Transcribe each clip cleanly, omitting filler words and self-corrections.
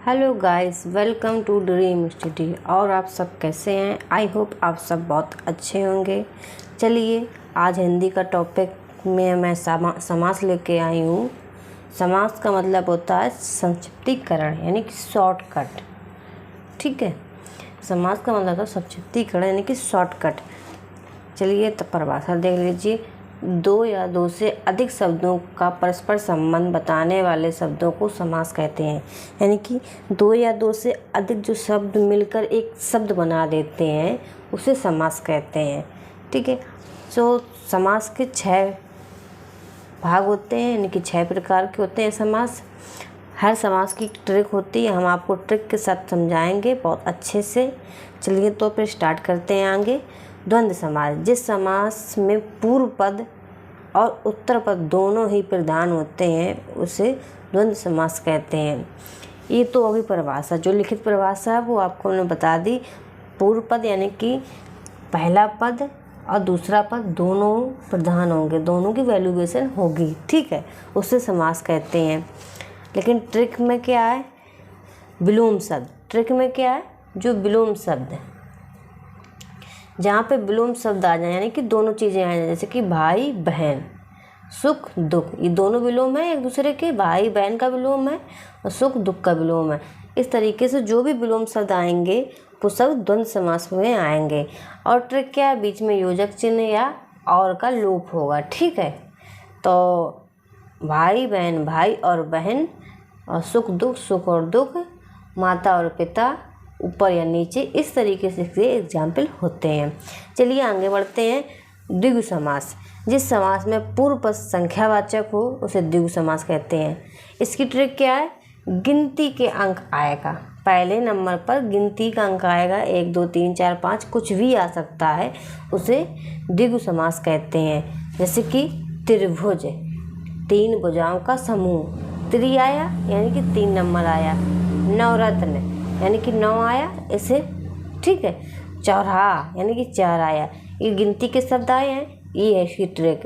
Hello guys, welcome to dream study. और आप सब कैसे हैं? आई होप आप सब बहुत अच्छे होंगे। चलिए, आज हिंदी का टॉपिक में मैं समास लेके आई हूँ। समास का मतलब होता है संक्षिप्तीकरण, यानी कि शॉर्टकट। ठीक है, समास का मतलब होता है संक्षिप्तीकरण यानी कि शॉर्टकट। चलिए तो परिभाषा देख लीजिए। दो या दो से अधिक शब्दों का परस्पर संबंध बताने वाले शब्दों को समास कहते हैं। यानी कि दो या दो से अधिक जो शब्द मिलकर एक शब्द बना देते हैं उसे समास कहते हैं। ठीक है, तो समास के 6 भाग होते हैं, यानी कि 6 प्रकार के होते हैं समास। हर समास की ट्रिक होती है, हम आपको ट्रिक के साथ समझाएंगे बहुत अच्छे से। चलिए तो फिर स्टार्ट करते हैं आगे। द्वंद्व समास, जिस समास में पूर्व पद और उत्तर पद दोनों ही प्रधान होते हैं उसे द्वंद्व समास कहते हैं। ये तो अभी परिभाषा, जो लिखित परिभाषा है वो आपको मैंने बता दी। पूर्व पद यानी कि पहला पद और दूसरा पद दोनों प्रधान होंगे, दोनों की वैल्यूएशन होगी। ठीक है, उसे समास कहते हैं। लेकिन ट्रिक में क्या है? विलोम शब्द। ट्रिक में क्या है? जो विलोम शब्द है, जहाँ पे विलोम शब्द आ जाए, यानी कि दोनों चीज़ें आ जाए, जैसे कि भाई बहन, सुख दुख, ये दोनों विलोम है एक दूसरे के। भाई बहन का विलोम है और सुख दुख का विलोम है। इस तरीके से जो भी विलोम शब्द आएंगे वो सब द्वंद्व समास में आएंगे। और ट्रिक क्या है? बीच में योजक चिन्ह या और का लोप होगा। ठीक है, तो भाई बहन, भाई और बहन, और सुख दुख, सुख और दुख, माता और पिता, ऊपर या नीचे, इस तरीके से एग्जाम्पल होते हैं। चलिए आगे बढ़ते हैं। द्विगु समास, जिस समास में पूर्व पद संख्यावाचक हो उसे द्विगु समास कहते हैं। इसकी ट्रिक क्या है? गिनती के अंक आएगा, पहले नंबर पर गिनती का अंक आएगा, 1 2 3 4 5 कुछ भी आ सकता है, उसे द्विगु समास कहते हैं। जैसे कि त्रिभुज, 3 भुजाओं का समूह, त्रि आया यानी कि 3 नंबर आया। नवरत्न यानी कि 9 आया इसे। ठीक है, चौराहा यानी कि 4 आया। ये गिनती के शब्द आए हैं, ये है इसकी ट्रिक।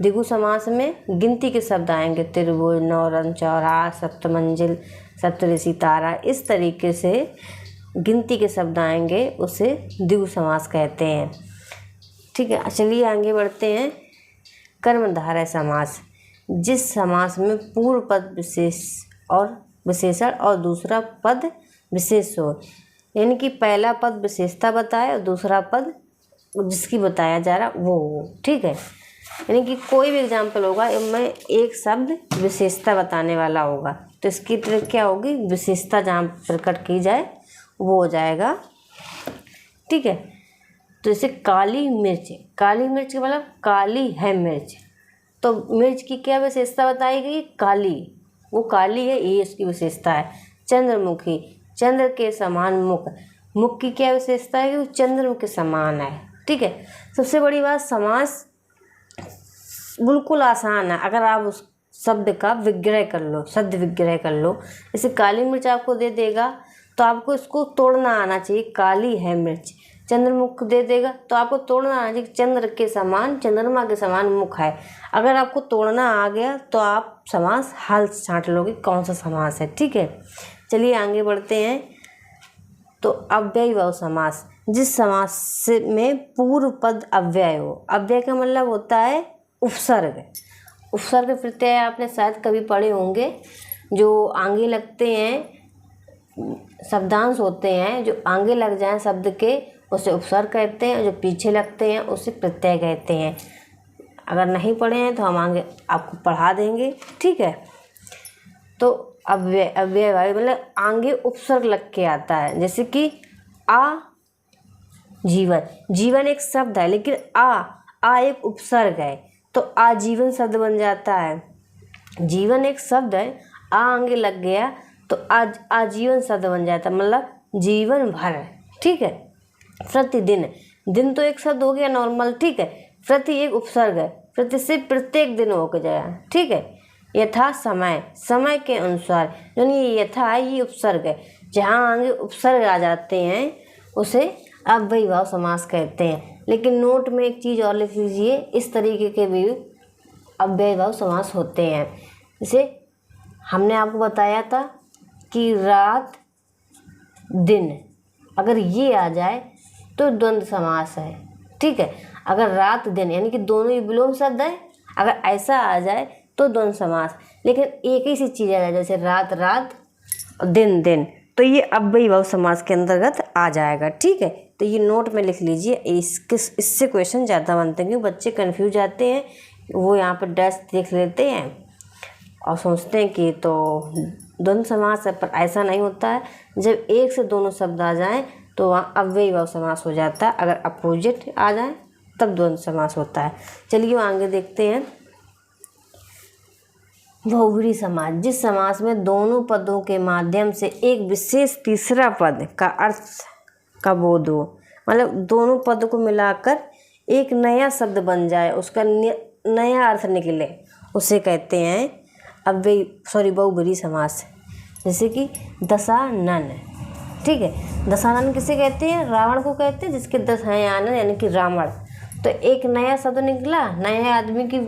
द्विगु समास में गिनती के शब्द आएंगे, त्रिभुज, नवरत्न, चौराहा, सप्तमंजिल, सप्तऋषि, तारा, इस तरीके से गिनती के शब्द आएंगे, उसे द्विगु समास कहते हैं। ठीक है, चलिए आगे बढ़ते हैं। कर्मधारय समास, जिस समास में पूर्व पद विशेष और विशेषण और दूसरा पद विशेष हो, यानी कि पहला पद विशेषता बताए और दूसरा पद जिसकी बताया जा रहा वो हो। ठीक है, यानी कि कोई भी एग्जाम्पल होगा इनमें एक शब्द विशेषता बताने वाला होगा, तो इसकी ट्रिक क्या होगी? विशेषता जहाँ प्रकट की जाए वो हो जाएगा। ठीक है, तो जैसे काली मिर्च, काली मिर्च का मतलब काली है मिर्च, तो मिर्च की क्या विशेषता बताई गई? काली, वो काली है, ये इसकी विशेषता है। चंद्रमुखी, चंद्र के समान मुख, मुख की क्या विशेषता है? कि वो चंद्रमुख के समान है। ठीक है, सबसे बड़ी बात, समास बिल्कुल आसान है अगर आप उस शब्द का विग्रह कर लो, शब्द विग्रह कर लो। जैसे काली मिर्च आपको दे देगा तो आपको इसको तोड़ना आना चाहिए, काली है मिर्च। चंद्रमुख दे देगा तो आपको तोड़ना आना चाहिए, चंद्र के समान, चंद्रमा के समान मुख है। अगर आपको तोड़ना आ गया तो आप समास हाल छांट लोगे कौन सा समास है। ठीक है, चलिए आगे बढ़ते हैं। तो अव्ययीभाव समास, जिस समास में पूर्व पद अव्यय हो। अव्यय का मतलब होता है उपसर्ग। उपसर्ग प्रत्यय आपने शायद कभी पढ़े होंगे, जो आगे लगते हैं, शब्दांश होते हैं जो आगे लग जाएं शब्द के उसे उपसर्ग कहते हैं, और जो पीछे लगते हैं उसे प्रत्यय कहते हैं। अगर नहीं पढ़े हैं तो हम आगे आपको पढ़ा देंगे। ठीक है, तो अव्यय, अव्ययीभाव मतलब आगे उपसर्ग लग के आता है। जैसे कि आ जीवन, जीवन एक शब्द है लेकिन आ एक उपसर्ग है, तो आजीवन शब्द बन जाता है। जीवन एक शब्द है, आ आगे लग गया तो आज आजीवन शब्द बन जाता है, मतलब जीवन भर। ठीक है, प्रतिदिन, दिन तो एक शब्द हो गया नॉर्मल। ठीक है, प्रति एक उपसर्ग है, प्रति से प्रत्येक दिन होकर जाएगा। ठीक है, यथा समय, समय के अनुसार, यानी ये यथा है ये उपसर्ग है, जहाँ आगे उपसर्ग आ जाते हैं उसे अव्ययीभाव समास कहते हैं। लेकिन नोट में एक चीज़ और लिख लीजिए, इस तरीके के भी अव्ययीभाव समास होते हैं। जैसे हमने आपको बताया था कि रात दिन, अगर ये आ जाए तो द्वंद्व समास है। ठीक है, अगर रात दिन यानी कि दोनों ही विलोम शब्द है, अगर ऐसा आ जाए तो द्वंद्व समास। लेकिन एक ही सी चीज़ आ जाए जैसे रात रात और दिन दिन, तो ये अव्ययीभाव समास के अंतर्गत आ जाएगा। ठीक है, तो ये नोट में लिख लीजिए, इससे क्वेश्चन ज़्यादा बनते हैं, क्योंकि बच्चे कन्फ्यूज जाते हैं, वो यहाँ पर डैश देख लेते हैं और सोचते हैं कि तो द्वंद्व समास है, पर ऐसा नहीं होता है। जब एक से दोनों शब्द आ जाएं तो वहाँ अव्ययीभाव समास हो जाता है, अगर अपोजिट आ जाए तब द्वंद्व समास होता है। चलिए आगे देखते हैं। बहुब्रीहि समास, जिस समास में दोनों पदों के माध्यम से एक विशेष तीसरा पद का अर्थ का बोध हो, मतलब दोनों पद को मिलाकर एक नया शब्द बन जाए, उसका नया अर्थ निकले, उसे कहते हैं बहुब्रीहि समास। जैसे कि दशानन। ठीक है, दशानन किसे कहते हैं? रावण को कहते हैं, जिसके 10 हैं आनन यानी कि रावण। तो एक नया शब्द निकला, नए आदमी की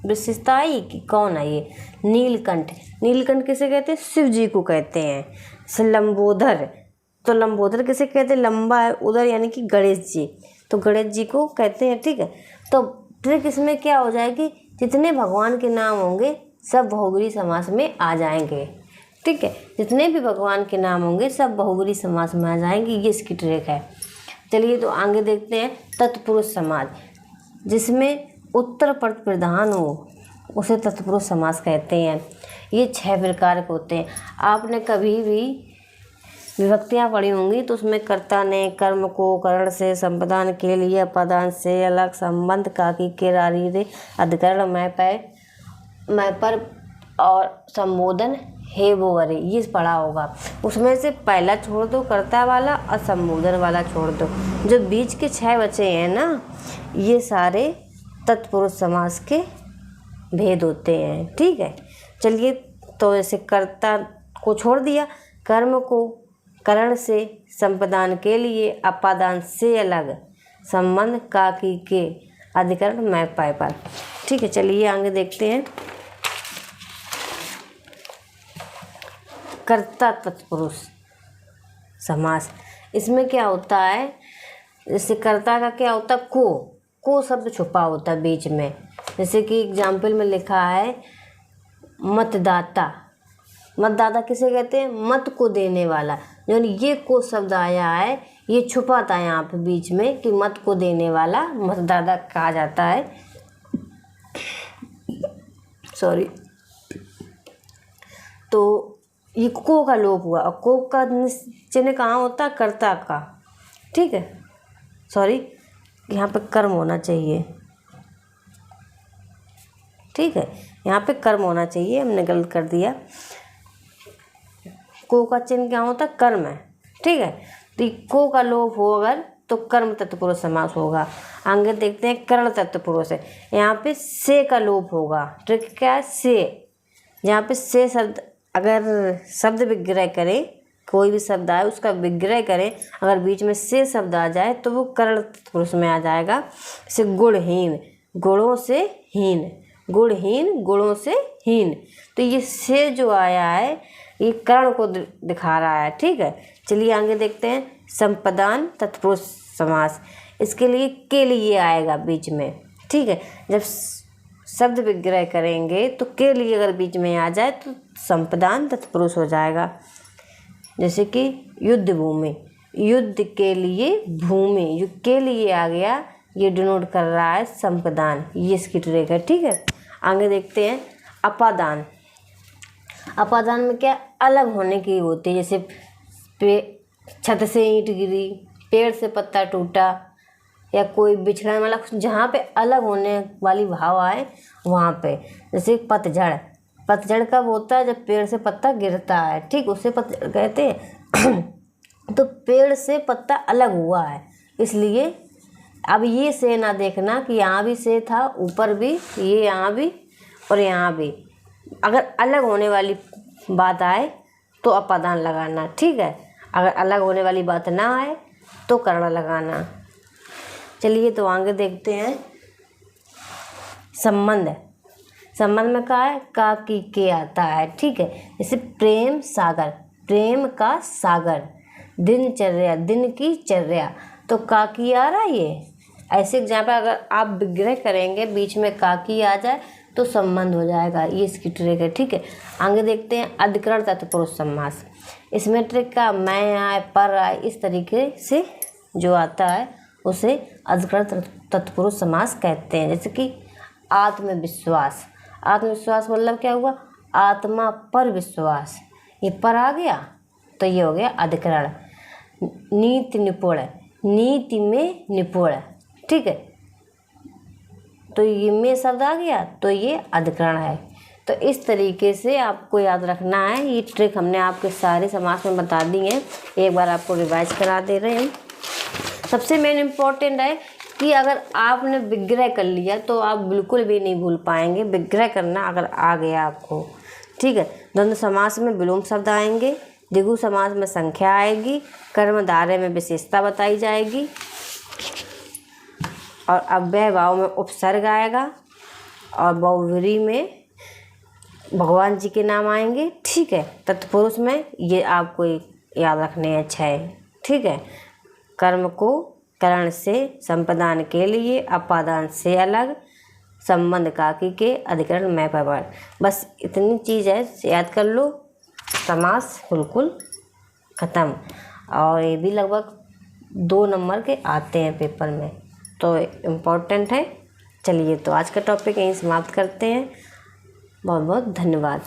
विशेषता आई कि कौन है ये? नीलकंठ। नीलकंठ किसे कहते हैं? शिव जी को कहते हैं। लंबोदर, तो लंबोदर किसे कहते हैं? लंबा है उधर यानी कि गणेश जी, तो गणेश जी को कहते हैं। ठीक है, तो ट्रिक इसमें क्या हो जाएगी, जितने भगवान के नाम होंगे सब बहुब्रीहि समास में आ जाएंगे। ठीक है, जितने भी भगवान के नाम होंगे सब बहुब्रीहि समास में आ जाएंगे, ये इसकी ट्रिक है। चलिए तो आगे देखते हैं। तत्पुरुष समास, जिसमें उत्तर पद प्रधान हो उसे तत्पुरुष समास कहते हैं। ये 6 प्रकार के होते हैं। आपने कभी भी विभक्तियाँ पढ़ी होंगी तो उसमें कर्ता ने कर्म को करण से, संप्रदान के लिए अपादान से अलग, संबंध काकी के रारी रे, अधिकरण मैं पर और संबोधन हे वो अरे, ये पढ़ा होगा। उसमें से पहला छोड़ दो कर्ता वाला और संबोधन वाला छोड़ दो, जो बीच के 6 बचे हैं ना, ये सारे तत्पुरुष समास के भेद होते हैं। ठीक है, चलिए तो जैसे कर्ता को छोड़ दिया, कर्म को करण से, संप्रदान के लिए, अपादान से अलग, संबंध काकी के, अधिकरण मैं पाए पर। ठीक है, चलिए आगे देखते हैं। कर्ता तत्पुरुष समास, इसमें क्या होता है, जैसे कर्ता का क्या होता है, को शब्द छुपा होता है बीच में। जैसे कि एग्जाम्पल में लिखा है मतदाता। मतदाता किसे कहते हैं? मत को देने वाला। जो ये को शब्द आया है ये छुपा था यहाँ पे बीच में कि मत को देने वाला मतदाता कहा जाता है। सॉरी, तो ये को का लोप हुआ और को का चिन्ह कहाँ होता है? कर्ता का। ठीक है, सॉरी, यहाँ पे कर्म होना चाहिए। ठीक है, यहाँ पे कर्म होना चाहिए, हमने गलत कर दिया। को का चिन्ह क्या होता है? कर्म है। ठीक है, तो को का लोप हो अगर तो कर्म तत्पुरुष समास होगा। आगे देखते हैं। करण तत्पुरुष है, यहाँ पे से का लोप होगा। ट्रिक क्या है? से, यहाँ पे से शब्द अगर शब्द विग्रह करें, कोई भी शब्द आए उसका विग्रह करें, अगर बीच में से शब्द आ जाए तो वो करण तत्पुरुष में आ जाएगा। जैसे गुणहीन, गुणों से हीन, गुणहीन, गुणों से हीन, तो ये से जो आया है ये करण को दिखा रहा है। ठीक है, चलिए आगे देखते हैं। संप्रदान तत्पुरुष समास, इसके लिए के लिए आएगा बीच में। ठीक है, जब शब्द विग्रह करेंगे तो के लिए अगर बीच में आ जाए तो संप्रदान तत्पुरुष हो जाएगा। जैसे कि युद्ध भूमि, युद्ध के लिए भूमि, युद्ध के लिए आ गया, ये डिनोट कर रहा है संप्रदान, ये इसकी ट्रिक है। ठीक है, आगे देखते हैं। अपादान, अपादान में क्या अलग होने की होती है। जैसे छत से ईंट गिरी, पेड़ से पत्ता टूटा, या कोई बिछड़ा, मतलब जहाँ पे अलग होने वाली भाव आए वहाँ पे। जैसे पतझड़, पतझड़ कब होता है? जब पेड़ से पत्ता गिरता है। ठीक, उसे पतझड़ कहते हैं। तो पेड़ से पत्ता अलग हुआ है, इसलिए अब ये से ना देखना कि यहाँ भी से था, ऊपर भी, ये यहाँ भी और यहाँ भी। अगर अलग होने वाली बात आए तो अपादान लगाना। ठीक है, अगर अलग होने वाली बात ना आए तो कर्ण लगाना। चलिए तो आगे देखते हैं। संबंध, संबंध में क्या है? का की के आता है। ठीक है, जैसे प्रेम सागर, प्रेम का सागर, दिनचर्या, दिन की चर्या, तो का की आ रहा है ये। ऐसे एग्जाम्पल अगर आप विग्रह करेंगे, बीच में का की आ जाए तो संबंध हो जाएगा, ये इसकी ट्रिक है। ठीक है, आगे देखते हैं अधिकरण तत्पुरुष समास। इसमें ट्रिक का मैं आए, पर आए, इस तरीके से जो आता है उसे अधिकरण तत्पुरुष समास कहते हैं। जैसे कि आत्मविश्वास, आत्मविश्वास मतलब क्या हुआ, आत्मा पर विश्वास, ये पर आ गया तो ये हो गया अधिकरण। नीति निपुण, नीति में निपुण, ठीक है, तो ये में शब्द आ गया तो ये अधिकरण है। तो इस तरीके से आपको याद रखना है। ये ट्रिक हमने आपके सारे समास में बता दी है, एक बार आपको रिवाइज करा दे रहे हैं। सबसे मेन इम्पोर्टेंट है कि अगर आपने विग्रह कर लिया तो आप बिल्कुल भी नहीं भूल पाएंगे। विग्रह करना अगर आ गया आपको, ठीक है। द्वंद्व समास में विलोम शब्द आएंगे, द्विगु समास में संख्या आएगी, कर्मधारय में विशेषता बताई जाएगी, और अव्यय भाव में उपसर्ग आएगा, और बहुव्रीहि में भगवान जी के नाम आएंगे, ठीक है। तत्पुरुष में ये आपको याद रखने हैं 6, ठीक है। कर्म को करण से संप्रदान के लिए, अपादान से अलग, संबंध काकी के, अधिकरण में प्रबल, बस इतनी चीज़ है, याद कर लो, समास बिल्कुल ख़त्म। और ये भी लगभग 2 नंबर के आते हैं पेपर में, तो इम्पोर्टेंट है। चलिए, तो आज का टॉपिक यहीं समाप्त करते हैं। बहुत बहुत धन्यवाद।